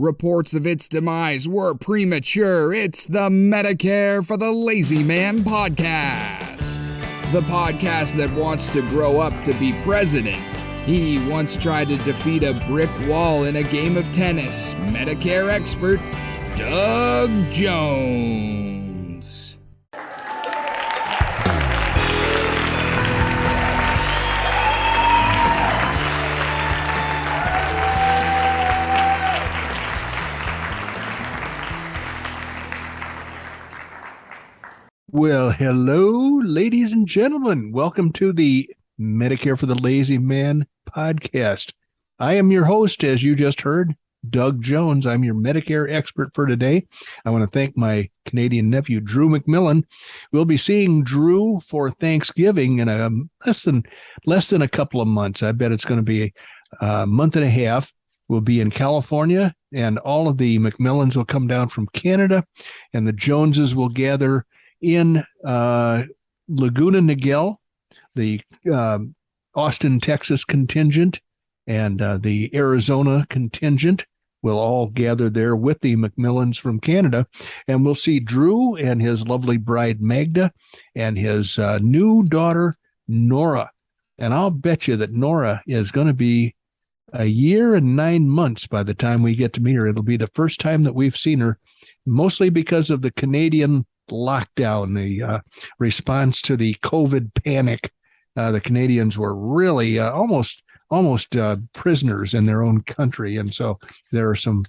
Reports of its demise were premature. It's the Medicare for the Lazy Man podcast. The podcast that wants to grow up to be president. He once tried to defeat a brick wall in a game of tennis. Medicare expert Doug Jones. Well, hello, ladies and gentlemen. Welcome to the Medicare for the Lazy Man podcast. I am your host, as you just heard, Doug Jones. I'm your Medicare expert for today. I want to thank my Canadian nephew, Drew McMillan. We'll be seeing Drew for Thanksgiving in less than a couple of months. I bet it's going to be a month and a half. We'll be in California, and all of the McMillans will come down from Canada, and the Joneses will gather in Laguna Niguel, the Austin, Texas contingent, and the Arizona contingent will all gather there with the McMillans from Canada. And we'll see Drew and his lovely bride, Magda, and his new daughter, Nora. And I'll bet you that Nora is going to be a year and 9 months by the time we get to meet her. It'll be the first time that we've seen her, mostly because of the Canadian lockdown, the response to the COVID panic. The Canadians were really almost prisoners in their own country. And so there are some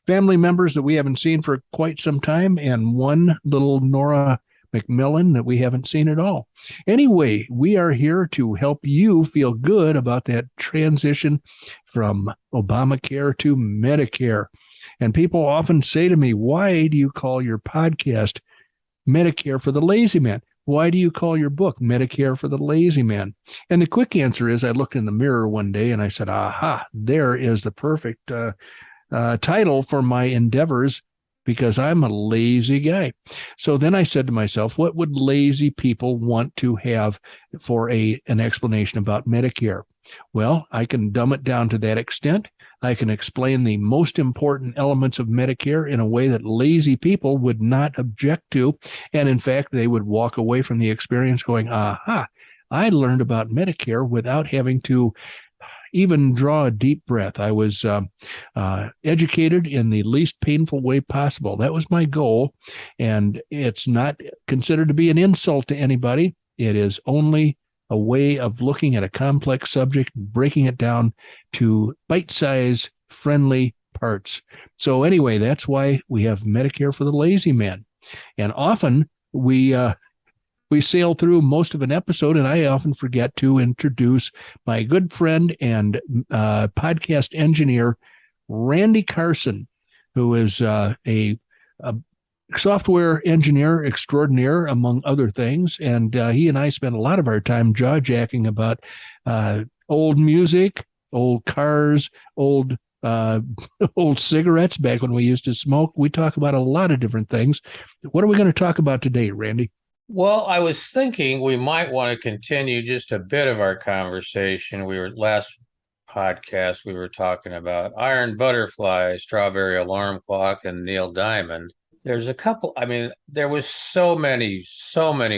family members that we haven't seen for quite some time, and one little Nora McMillan that we haven't seen at all. Anyway, we are here to help you feel good about that transition from Obamacare to Medicare. And people often say to me, why do you call your podcast Medicare for the Lazy Man? Why do you call your book Medicare for the Lazy Man? And the quick answer is I looked in the mirror one day and I said, aha, there is the perfect title for my endeavors, because I'm a lazy guy. So then I said to myself, what would lazy people want to have for an explanation about Medicare? Well, I can dumb it down to that extent. I can explain the most important elements of Medicare in a way that lazy people would not object to. And in fact, they would walk away from the experience going, aha, I learned about Medicare without having to even draw a deep breath. I was educated in the least painful way possible. That was my goal. And it's not considered to be an insult to anybody. It is only a way of looking at a complex subject, breaking it down to bite-sized, friendly parts. So anyway, that's why we have Medicare for the Lazy Man. And often we sail through most of an episode, and I often forget to introduce my good friend and podcast engineer, Randy Carson, who is a software engineer extraordinaire, among other things. And he and I spend a lot of our time jaw-jacking about old music, old cars, old cigarettes back when we used to smoke. We talk about a lot of different things. What are we going to talk about today, Randy? Well, I was thinking we might want to continue just a bit of our conversation. Last podcast, we were talking about Iron Butterfly, Strawberry Alarm Clock, and Neil Diamond. There's a couple, there was so many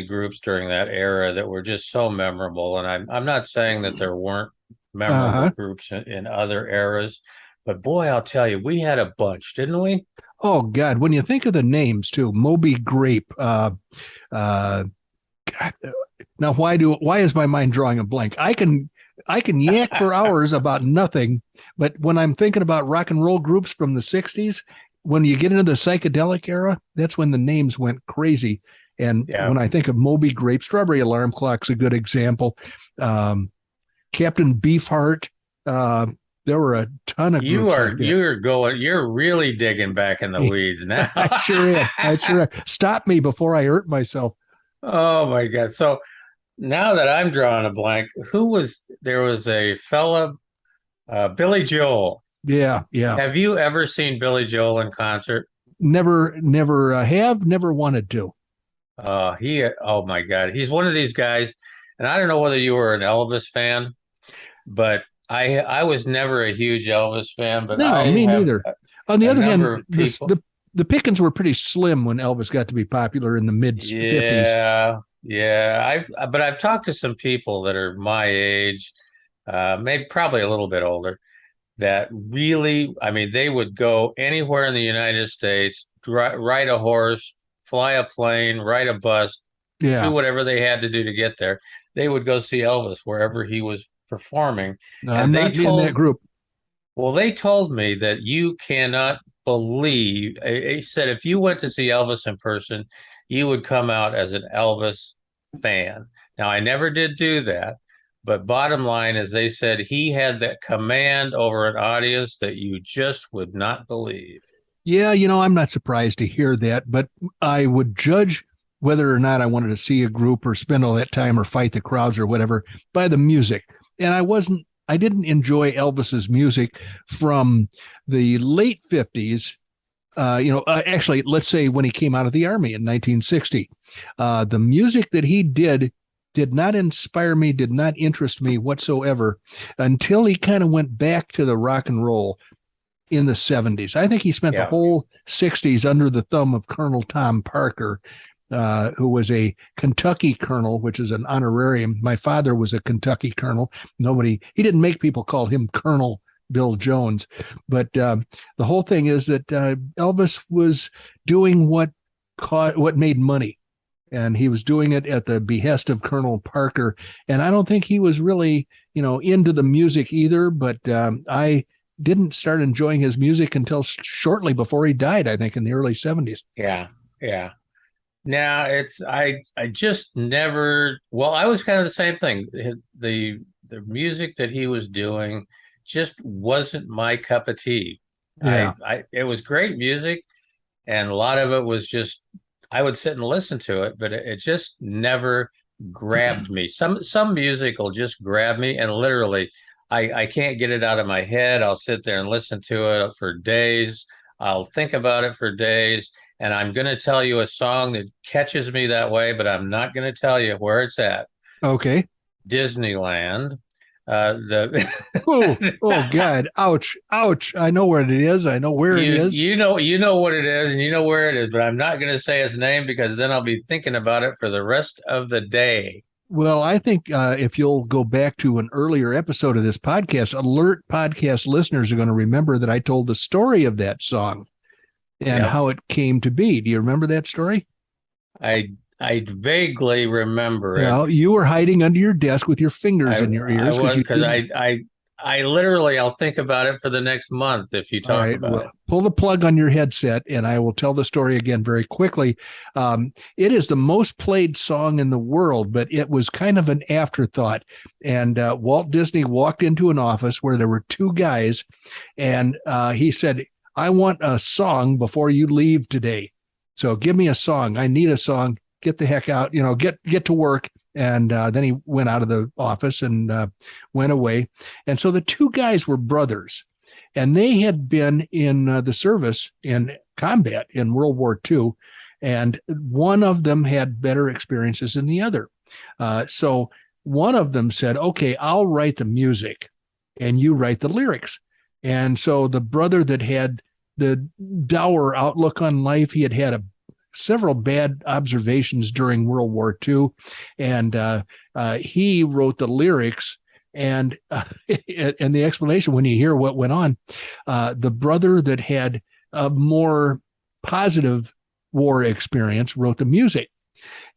groups during that era that were just so memorable. And I'm not saying that there weren't memorable groups in other eras, but boy, I'll tell you, we had a bunch, didn't we? Oh God, when you think of the names too, Moby Grape, God, now why is my mind drawing a blank? I can yak for hours about nothing, but when I'm thinking about rock and roll groups from the 60s, when you get into the psychedelic era, that's when the names went crazy. And when I think of Moby Grape, Strawberry Alarm Clock's a good example. Captain Beefheart, there were a ton of groups. You're really digging back in the weeds now. I sure am. Stop me before I hurt myself. Oh my God. So now that I'm drawing a blank, there was a fella, Billy Joel. Yeah. Have you ever seen Billy Joel in concert? Never have, never wanted to. Oh my God. He's one of these guys, and I don't know whether you were an Elvis fan, but I was never a huge Elvis fan, but No, I me have neither. On the a other hand, number of people. the pickings were pretty slim when Elvis got to be popular in the mid 50s. Yeah, yeah. I've talked to some people that are my age, maybe probably a little bit older, that really, I mean, they would go anywhere in the United States, ride a horse, fly a plane, ride a bus, do Yeah, whatever they had to do to get there. They would go see Elvis wherever he was performing. I'm And not in that group. they told me that you cannot believe, he said if you went to see Elvis in person, you would come out as an Elvis fan. Now, I never did do that, but bottom line is they said he had that command over an audience that you just would not believe. Yeah, I'm not surprised to hear that, but I would judge whether or not I wanted to see a group or spend all that time or fight the crowds or whatever by the music. And I didn't enjoy Elvis's music from the late 50s. Actually, let's say when he came out of the army in 1960. The music that he did not inspire me, did not interest me whatsoever until he kind of went back to the rock and roll in the 70s. I think he spent the Yeah. whole 60s under the thumb of Colonel Tom Parker, who was a Kentucky colonel, which is an honorarium. My father was a Kentucky colonel. He didn't make people call him Colonel Bill Jones. But the whole thing is that Elvis was doing what made money. And he was doing it at the behest of Colonel Parker. And I don't think he was really, into the music either. But I didn't start enjoying his music until shortly before he died, I think in the early 70s. Yeah. Yeah. Now I just never, well, I was kind of the same thing. The music that he was doing just wasn't my cup of tea. Yeah. It was great music, and a lot of it was just I would sit and listen to it, but it just never grabbed me. Some music will just grab me, and literally I can't get it out of my head. I'll sit there and listen to it for days. I'll think about it for days. And I'm going to tell you a song that catches me that way, but I'm not going to tell you where it's at. Okay. Disneyland. The oh God. Ouch. Ouch. I know where it is. I know where it is. You know what it is and you know where it is, but I'm not going to say its name because then I'll be thinking about it for the rest of the day. Well, I think if you'll go back to an earlier episode of this podcast, alert podcast listeners are going to remember that I told the story of that song and how it came to be. Do you remember that story? I vaguely remember it. Well, you were hiding under your desk with your fingers in your ears. I literally, I'll think about it for the next month if you talk about it. Pull the plug on your headset and I will tell the story again very quickly. It is the most played song in the world, but it was kind of an afterthought. And Walt Disney walked into an office where there were two guys and he said, I want a song before you leave today. So give me a song. I need a song. Get the heck out, get to work. And then he went out of the office and went away. And so the two guys were brothers, and they had been in the service in combat in World War II. And one of them had better experiences than the other. So one of them said, okay, I'll write the music and you write the lyrics. And so the brother that had the dour outlook on life, he had several bad observations during World War II, and he wrote the lyrics. And the explanation, when you hear what went on, the brother that had a more positive war experience wrote the music.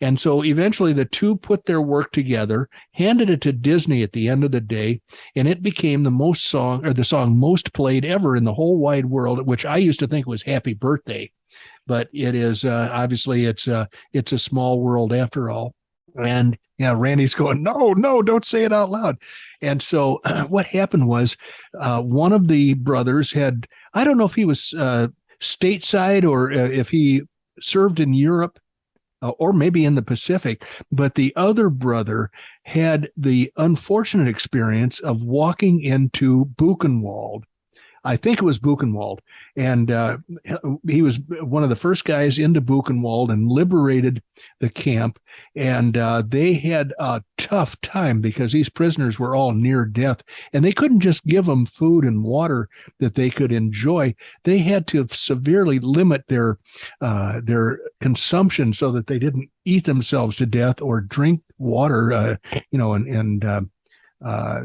And so eventually the two put their work together, handed it to Disney at the end of the day, and it became the song most played ever in the whole wide world, which I used to think was Happy Birthday. But it is obviously it's a small world after all. And Randy's going, no, don't say it out loud. And so what happened was one of the brothers I don't know if he was stateside or if he served in Europe or maybe in the Pacific, but the other brother had the unfortunate experience of walking into Buchenwald I think it was Buchenwald. And he was one of the first guys into Buchenwald and liberated the camp. And they had a tough time because these prisoners were all near death. And they couldn't just give them food and water that they could enjoy. They had to severely limit their consumption so that they didn't eat themselves to death or drink water,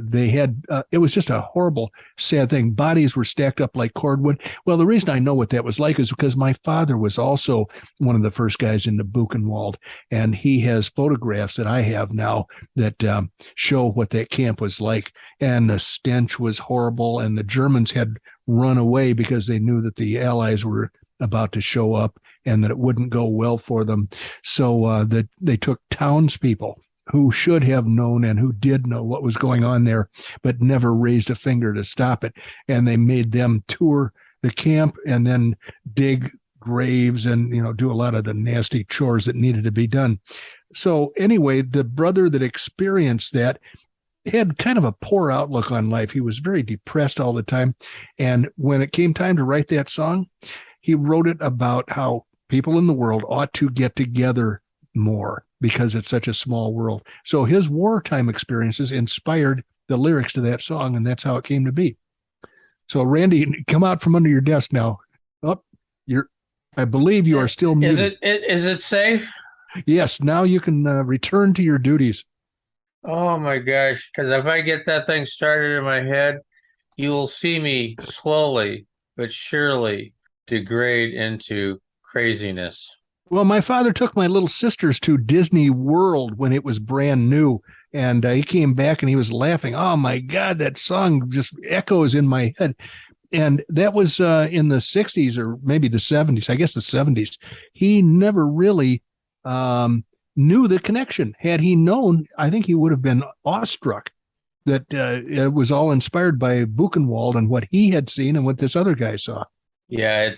they had, it was just a horrible, sad thing. Bodies were stacked up like cordwood. Well, the reason I know what that was like is because my father was also one of the first guys in the Buchenwald, and he has photographs that I have now that show what that camp was like. And the stench was horrible, and the Germans had run away because they knew that the Allies were about to show up and that it wouldn't go well for them. So that they took townspeople who should have known and who did know what was going on there, but never raised a finger to stop it. And they made them tour the camp and then dig graves and, do a lot of the nasty chores that needed to be done. So anyway, the brother that experienced that had kind of a poor outlook on life. He was very depressed all the time. And when it came time to write that song, he wrote it about how people in the world ought to get together more because it's such a small world. So his wartime experiences inspired the lyrics to that song, and that's how it came to be. So Randy, come out from under your desk now. Oh, I believe you are still muted. Is it safe? Yes, now you can return to your duties. Oh my gosh, because if I get that thing started in my head, you will see me slowly but surely degrade into craziness. Well, my father took my little sisters to Disney World when it was brand new, and he came back and he was laughing. Oh my God, that song just echoes in my head. And that was in the 60s or maybe the 70s, I guess the 70s. He never really knew the connection. Had he known, I think he would have been awestruck that it was all inspired by Buchenwald and what he had seen and what this other guy saw. Yeah,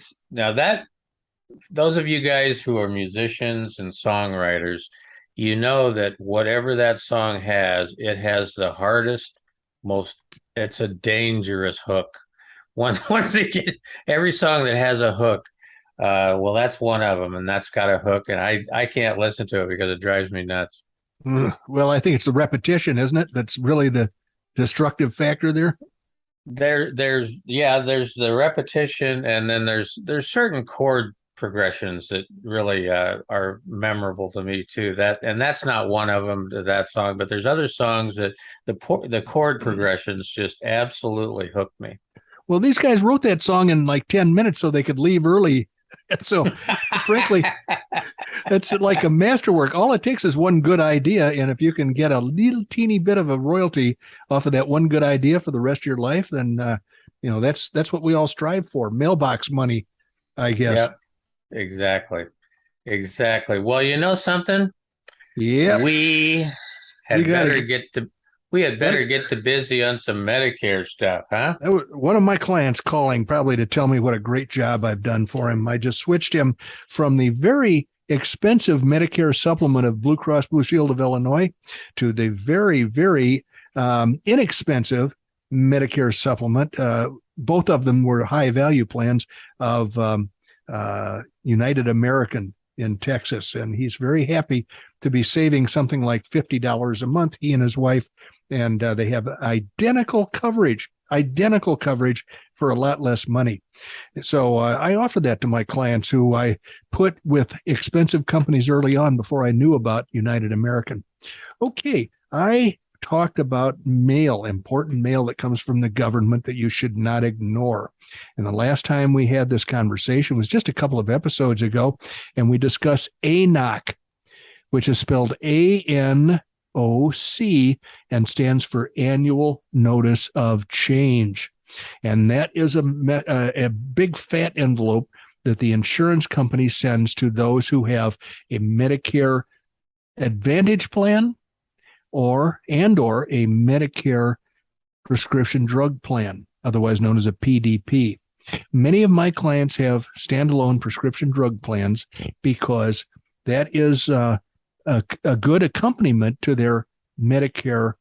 those of you guys who are musicians and songwriters, you know that whatever that song has, it has the hardest, it's a dangerous hook. Once again, every song that has a hook, well, that's one of them, and that's got a hook, and I can't listen to it because it drives me nuts. Well, I think it's the repetition, isn't it? That's really the destructive factor there. There's the repetition, and then there's certain chord progressions that really are memorable to me too. That's not one of them to that song, but there's other songs that the chord progressions just absolutely hooked me. Well, these guys wrote that song in like 10 minutes so they could leave early. So, frankly, it's like a masterwork. All it takes is one good idea, and if you can get a little teeny bit of a royalty off of that one good idea for the rest of your life, then that's what we all strive for. Mailbox money, I guess. Yep. Exactly. Well, you know something? Yeah. We had better get to busy on some Medicare stuff, huh? That was one of my clients calling probably to tell me what a great job I've done for him. I just switched him from the very expensive Medicare supplement of Blue Cross Blue Shield of Illinois to the very, very inexpensive Medicare supplement. Both of them were high value plans of United American in Texas, and he's very happy to be saving something like $50 a month, he and his wife, and they have identical coverage for a lot less money. So I offered that to my clients who I put with expensive companies early on before I knew about United American. Okay, I talked about important mail that comes from the government that you should not ignore. And the last time we had this conversation was just a couple of episodes ago, and we discussed ANOC, which is spelled ANOC and stands for Annual Notice of Change. And that is a big fat envelope that the insurance company sends to those who have a Medicare Advantage plan or a Medicare prescription drug plan, otherwise known as a PDP. Many of my clients have standalone prescription drug plans because that is a good accompaniment to their Medicare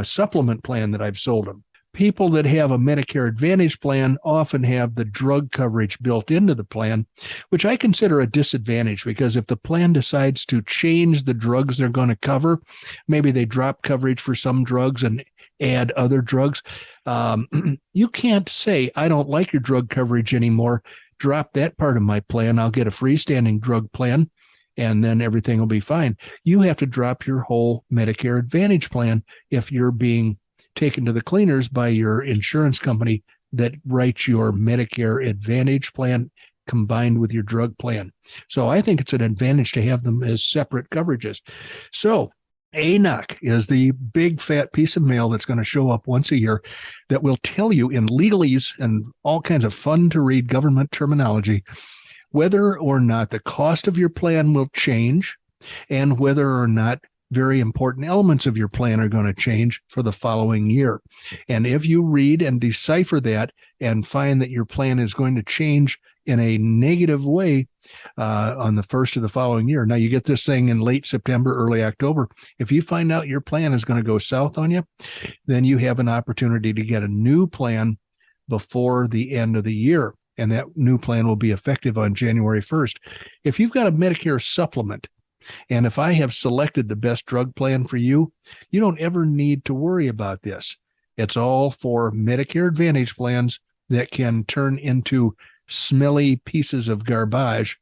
supplement plan that I've sold them. people that have a Medicare Advantage plan often have the drug coverage built into the plan, which I consider a disadvantage because if the plan decides to change the drugs they're going to cover, maybe they drop coverage for some drugs and add other drugs. You can't say, I don't like your drug coverage anymore. Drop that part of my plan. I'll get a freestanding drug plan and then everything will be fine. You have to drop your whole Medicare Advantage plan if you're being taken to the cleaners by your insurance company that writes your Medicare Advantage plan combined with your drug plan. So I think it's an advantage to have them as separate coverages. So ANOC is the big fat piece of mail that's going to show up once a year that will tell you in legalese and all kinds of fun to read government terminology whether or not the cost of your plan will change and whether or not very important elements of your plan are going to change for the following year. And if you read and decipher that and find that your plan is going to change in a negative way on the first of the following year. Now, you get this thing in late September, early October. If you find out your plan is going to go south on you, then you have an opportunity to get a new plan before the end of the year. And that new plan will be effective on January 1st. If you've got a Medicare supplement, and if I have selected the best drug plan for you, you don't ever need to worry about this. It's all for Medicare Advantage plans that can turn into smelly pieces of garbage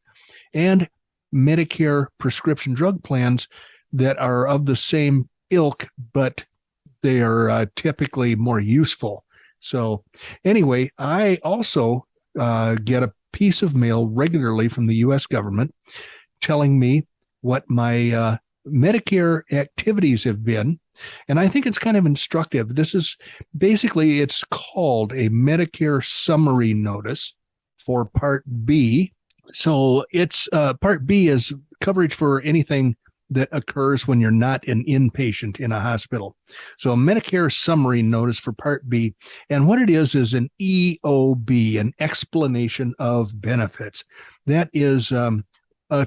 and Medicare prescription drug plans that are of the same ilk, but they are typically more useful. So anyway, I also get a piece of mail regularly from the U.S. government telling me what my Medicare activities have been. And I think it's kind of instructive. This is basically, it's called a Medicare Summary Notice for Part B. So it's Part B is coverage for anything that occurs when you're not an inpatient in a hospital. So a Medicare Summary Notice for Part B. And what it is an EOB, an explanation of benefits. That is a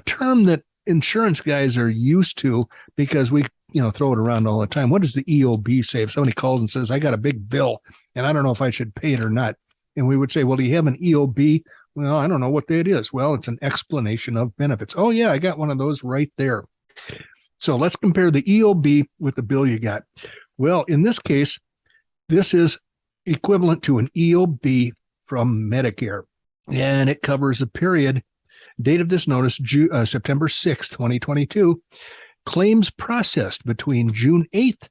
term that insurance guys are used to because we throw it around all the time. What does the EOB say? If somebody calls and says, I got a big bill and I don't know if I should pay it or not. And we would say, well, do you have an EOB? Well, I don't know what that is. Well, it's an explanation of benefits. Oh yeah, I got one of those right there. So let's compare the EOB with the bill you got. Well, in this case, this is equivalent to an EOB from Medicare, and it covers a period. Date of this notice, September 6th, 2022. Claims processed between June 8th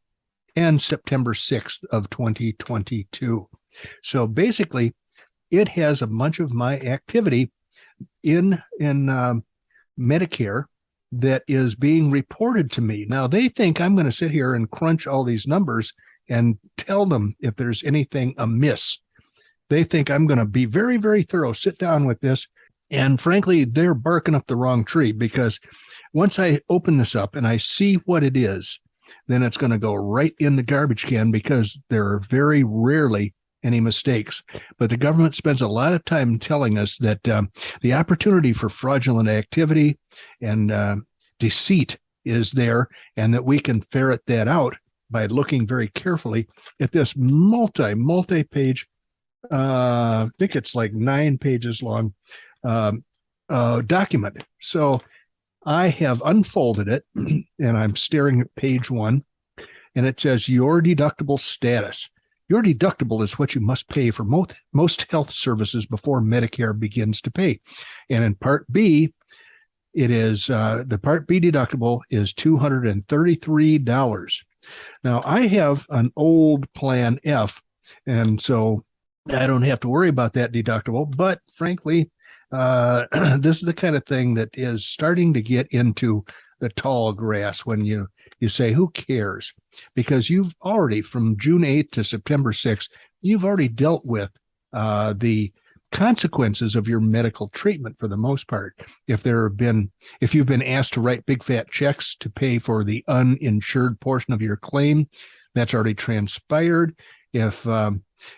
and September 6th of 2022. So basically, it has a bunch of my activity in Medicare that is being reported to me. Now, they think I'm going to sit here and crunch all these numbers and tell them if there's anything amiss. They think I'm going to be very, very thorough, sit down with this. And frankly, they're barking up the wrong tree because once I open this up and I see what it is, then it's going to go right in the garbage can because there are very rarely any mistakes. But the government spends a lot of time telling us that the opportunity for fraudulent activity and deceit is there, and that we can ferret that out by looking very carefully at this multi-page, I think it's like 9 pages long document. So I have unfolded it and I'm staring at page 1, and it says your deductible status. Your deductible is what you must pay for most health services before Medicare begins to pay. And in Part B, it is the Part B deductible is $233. Now, I have an old Plan F, and so I don't have to worry about that deductible. But frankly, this is the kind of thing that is starting to get into the tall grass when you say, who cares? Because you've already, from June 8th to September 6th, you've already dealt with the consequences of your medical treatment for the most part. If you've been asked to write big fat checks to pay for the uninsured portion of your claim, that's already transpired. If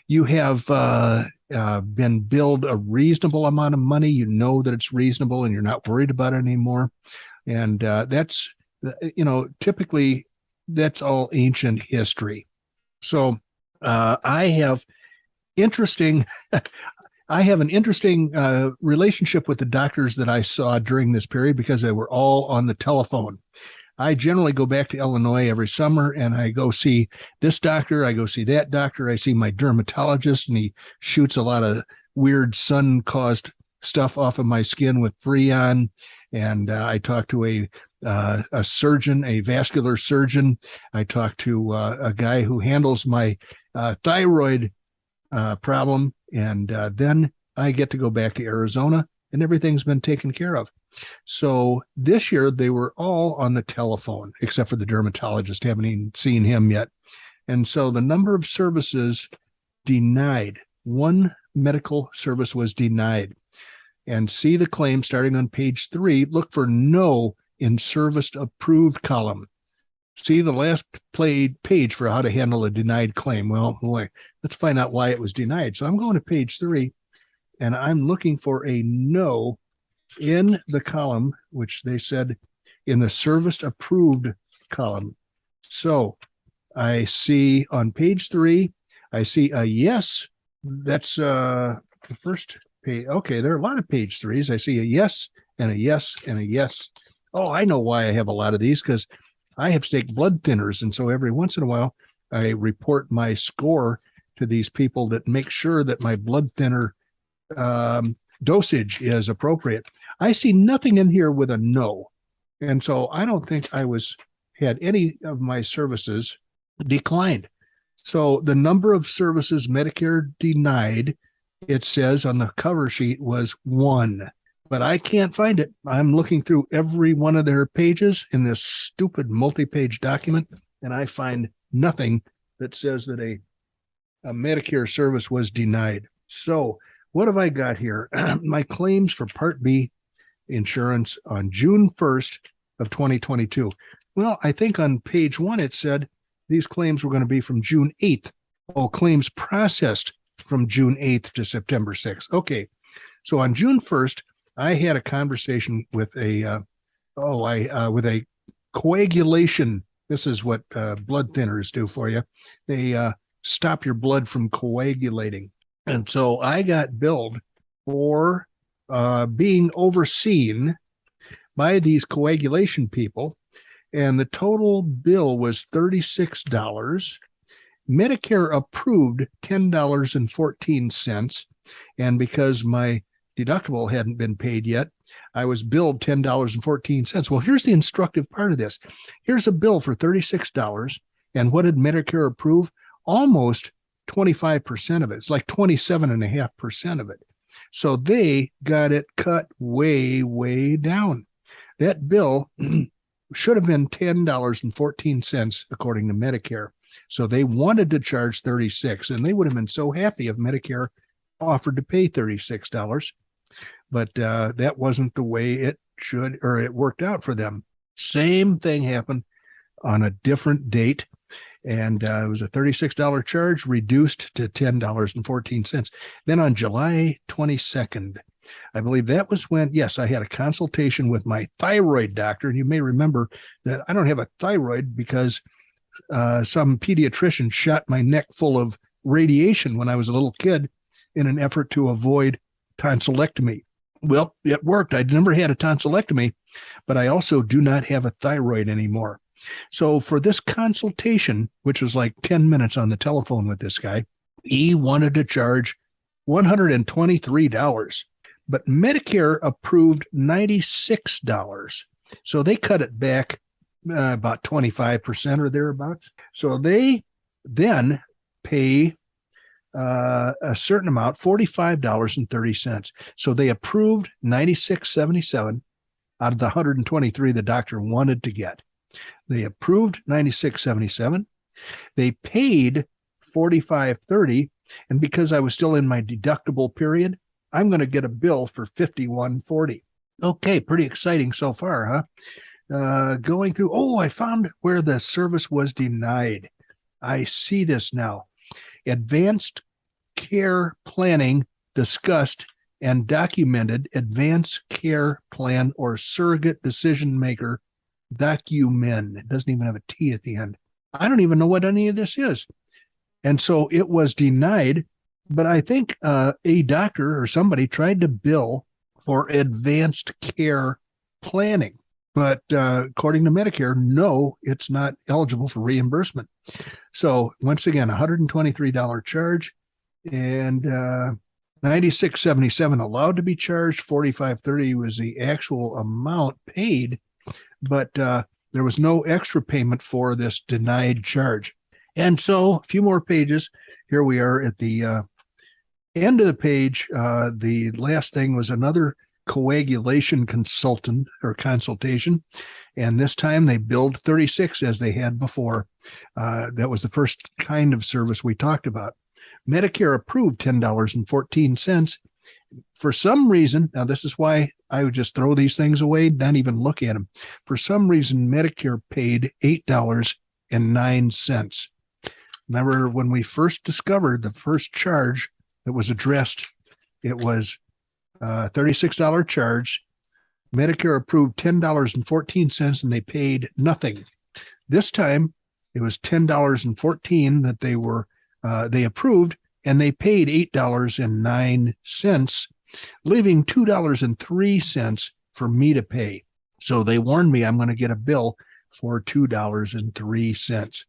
you have been billed a reasonable amount of money, you know that it's reasonable and you're not worried about it anymore. And that's, typically that's all ancient history. So I have interesting. I have an interesting relationship with the doctors that I saw during this period because they were all on the telephone. I generally go back to Illinois every summer and I go see this doctor, I go see that doctor, I see my dermatologist, and he shoots a lot of weird sun-caused stuff off of my skin with Freon. And I talk to a surgeon, a vascular surgeon. I talk to a guy who handles my thyroid problem. And then I get to go back to Arizona and everything's been taken care of. So this year they were all on the telephone, except for the dermatologist. Haven't even seen him yet. And so the number of services denied, one medical service was denied. And see the claim starting on page 3. Look for no in service approved column. See the last page for how to handle a denied claim. Well, boy, let's find out why it was denied. So I'm going to page 3 and I'm looking for a no in the column, which they said in the service approved column. So I see on page 3, I see a yes. That's the first page. Okay, there are a lot of page 3s. I see a yes and a yes and a yes. Oh, I know why I have a lot of these, because I have to take blood thinners. And so every once in a while, I report my score to these people that make sure that my blood thinner dosage is appropriate. I see nothing in here with a no. And so I don't think I had any of my services declined. So the number of services Medicare denied, it says on the cover sheet, was 1. But I can't find it. I'm looking through every one of their pages in this stupid multi-page document, and I find nothing that says that a Medicare service was denied. So what have I got here? My claims for Part B insurance on June 1st of 2022. Well, I think on page 1 it said these claims were going to be from June 8th. Oh, claims processed from June 8th to September 6th. Okay. So on June 1st, I had a conversation with with a coagulation. This is what blood thinners do for you. They stop your blood from coagulating. And so I got billed for being overseen by these coagulation people. And the total bill was $36. Medicare approved $10.14. And because my deductible hadn't been paid yet, I was billed $10.14. Well, here's the instructive part of this. Here's a bill for $36. And what did Medicare approve? Almost 25% of it. It's like 27.5% of it. So they got it cut way, way down. That bill should have been $10.14 according to Medicare. So they wanted to charge $36, and they would have been so happy if Medicare offered to pay $36. But that wasn't the way it should, or it worked out for them. Same thing happened on a different date. And it was a $36 charge reduced to $10.14. Then on July 22nd, I believe that was when, yes, I had a consultation with my thyroid doctor. And you may remember that I don't have a thyroid because some pediatrician shot my neck full of radiation when I was a little kid in an effort to avoid tonsillectomy. Well, it worked. I'd never had a tonsillectomy, but I also do not have a thyroid anymore. So for this consultation, which was like 10 minutes on the telephone with this guy, he wanted to charge $123, but Medicare approved $96. So they cut it back about 25% or thereabouts. So they then pay a certain amount, $45.30. So they approved $96.77 out of the $123 the doctor wanted to get. They approved $96.77. They paid $45.30. And because I was still in my deductible period, I'm going to get a bill for $51.40. Okay, pretty exciting so far, huh? Going through, I found where the service was denied. I see this now. Advanced care planning discussed and documented advanced care plan or surrogate decision maker document. It doesn't even have a T at the end. I don't even know what any of this is. And so it was denied. But I think a doctor or somebody tried to bill for advanced care planning. But according to Medicare, no, it's not eligible for reimbursement. So once again, $123 charge and $96.77 allowed to be charged. $45.30 was the actual amount paid, but there was no extra payment for this denied charge. And so a few more pages. Here we are at the end of the page. The last thing was another coagulation consultant or consultation. And this time they billed 36 as they had before. That was the first kind of service we talked about. Medicare approved $10.14. For some reason, now this is why I would just throw these things away, not even look at them. For some reason, Medicare paid $8.09. Remember when we first discovered the first charge that was addressed, it was $36 charge. Medicare approved $10.14 and they paid nothing. This time it was $10.14 that they approved, and they paid $8.09, leaving $2.03 for me to pay. So they warned me I'm going to get a bill for $2.03.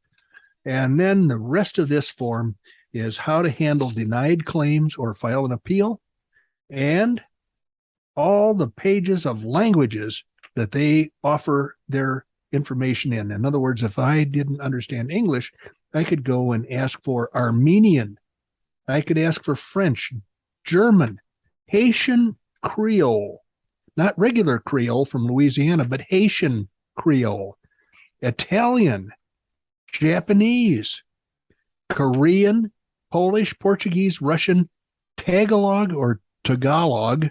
And then the rest of this form is how to handle denied claims or file an appeal, and all the pages of languages that they offer their information in. In other words, if I didn't understand English, I could go and ask for Armenian. I could ask for French, German, Haitian Creole, not regular Creole from Louisiana, but Haitian Creole, Italian, Japanese, Korean, Polish, Portuguese, Russian, Tagalog or Tagalog,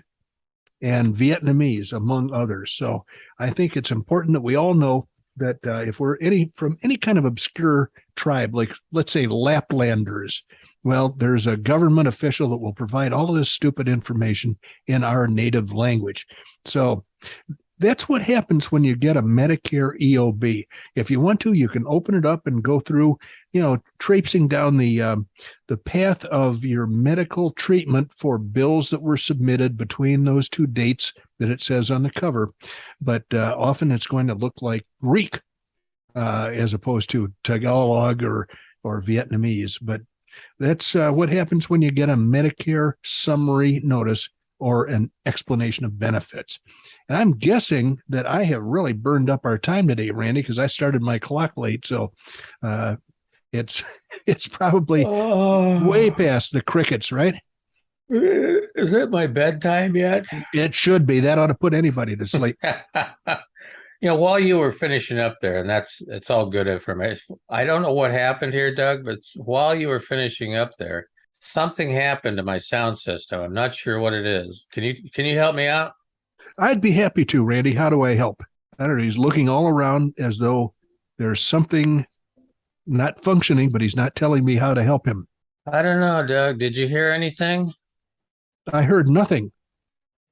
and Vietnamese, among others. So I think it's important that we all know that if we're from any kind of obscure tribe, like let's say Laplanders, well, there's a government official that will provide all of this stupid information in our native language. So that's what happens when you get a Medicare EOB. If you want to, you can open it up and go through, traipsing down the path of your medical treatment for bills that were submitted between those two dates that it says on the cover. But often it's going to look like Greek as opposed to Tagalog or Vietnamese. But that's what happens when you get a Medicare Summary Notice or an explanation of benefits. And I'm guessing that I have really burned up our time today, Randy, because I started my clock late. So it's probably way past the crickets, right? Is it my bedtime yet? It should be. That ought to put anybody to sleep. While you were finishing up there, and it's all good information. I don't know what happened here, Doug, but while you were finishing up there, something happened to my sound system. I'm not sure what it is. Can you help me out? I'd be happy to, Randy. How do I help? I don't know. He's looking all around as though there's something not functioning, but he's not telling me how to help him. I don't know, Doug. Did you hear anything? I heard nothing.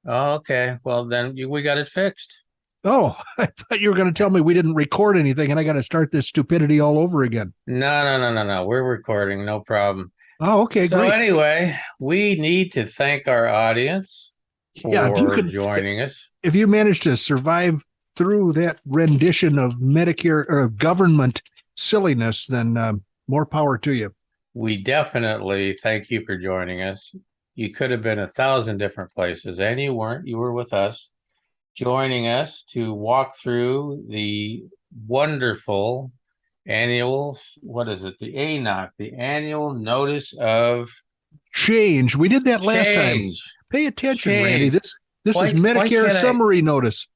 Oh, okay. Well, then we got it fixed. Oh, I thought you were going to tell me we didn't record anything and I got to start this stupidity all over again. No. We're recording. No problem. Oh, okay, so great. So anyway, we need to thank our audience for joining us. If you managed to survive through that rendition of Medicare or government silliness, then more power to you. We definitely thank you for joining us. You could have been 1,000 different places, and you weren't. You were with us, joining us to walk through the wonderful annual, the ANOC, the Annual Notice of Change. We did that last time. Pay attention, Randy. This is Medicare Summary Notice.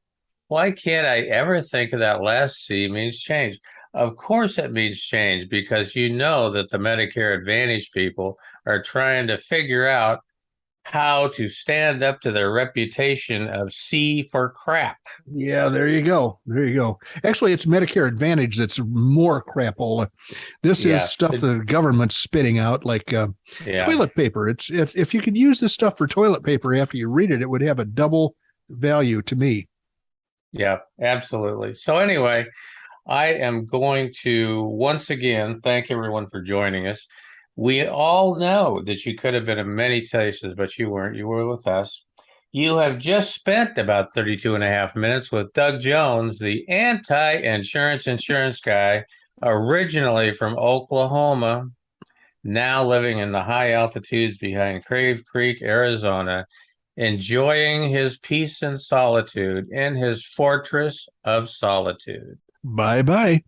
Why can't I ever think of that last C means change? Of course it means change, because you know that the Medicare Advantage people are trying to figure out how to stand up to their reputation of C for crap. Yeah, there you go. Actually, it's Medicare Advantage that's more crapola. This is stuff the government's spitting out, like toilet paper. It's if you could use this stuff for toilet paper after you read it, it would have a double value to me. Yeah, absolutely. So anyway, I am going to once again thank everyone for joining us. We all know that you could have been in many places, but you weren't. You were with us. You have just spent about 32 and a half minutes with Doug Jones, the insurance guy, originally from Oklahoma, now living in the high altitudes behind Crave Creek, Arizona, enjoying his peace and solitude in his fortress of solitude. Bye bye.